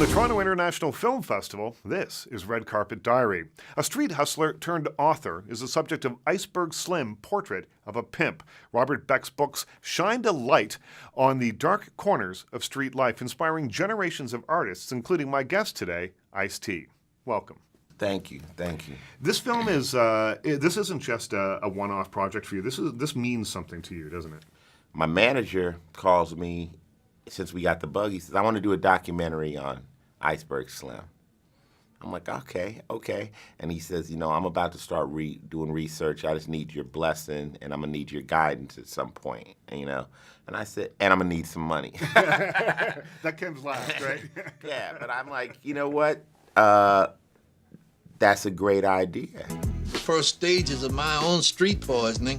the Toronto International Film Festival, this is Red Carpet Diary. A street hustler turned author is the subject of Iceberg Slim Portrait of a Pimp. Robert Beck's books shined a light on the dark corners of street life, inspiring generations of artists, including my guest today, Ice-T. Welcome. Thank you, thank you. This film is, this isn't just a one-off project for you. This means something to you, doesn't it? My manager calls me, since we got the bug, he says, I want to do a documentary on Iceberg Slim. I'm like, okay. And he says, you know, I'm about to start doing research. I just need your blessing, and I'm going to need your guidance at some point, you know. And I said, and I'm going to need some money. That comes last, right? Yeah, but I'm like, you know what? That's a great idea. The first stages of my own street poisoning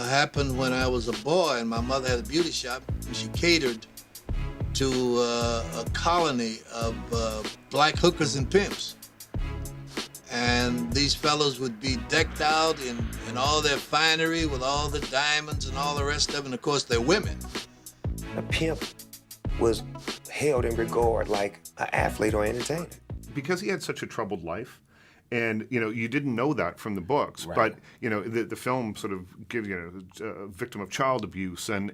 happened when I was a boy, and my mother had a beauty shop, and she catered to a colony of black hookers and pimps. And these fellows would be decked out in all their finery with all the diamonds and all the rest of it, and of course they're women. A pimp was held in regard like an athlete or entertainer. Because he had such a troubled life, and you know, you didn't know that from the books, right. But you know, the film sort of gives, you know, a victim of child abuse, and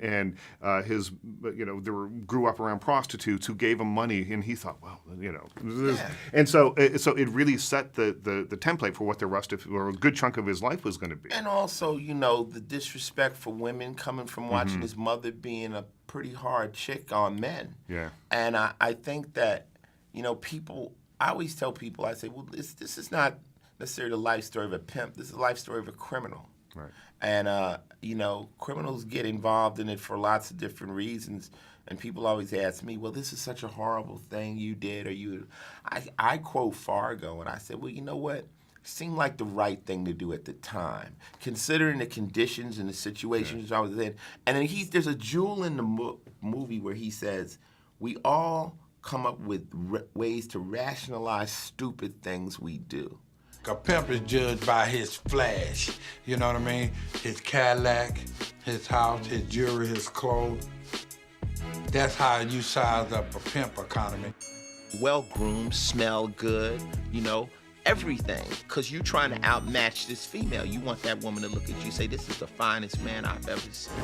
his, you know, grew up around prostitutes who gave him money, and he thought, well, you know, Yeah. and so it really set the template for what the rest of, or a good chunk of his life was going to be. And also, you know, the disrespect for women coming from watching his mother being a pretty hard chick on men. Yeah. And I think that, you know, I always tell people, I say, well, this is not necessarily the life story of a pimp. This is the life story of a criminal. Right. And, you know, criminals get involved in it for lots of different reasons. And people always ask me, well, this is such a horrible thing you did. Or I quote Fargo, and I said, well, you know what? It seemed like the right thing to do at the time, considering the conditions and the situations I was in. And then there's a jewel in the movie where he says, we all come up with ways to rationalize stupid things we do. A pimp is judged by his flash, you know what I mean? His Cadillac, his house, his jewelry, his clothes. That's how you size up a pimp economy. Well-groomed, smell good, you know, everything. Because you're trying to outmatch this female. You want that woman to look at you and say, this is the finest man I've ever seen.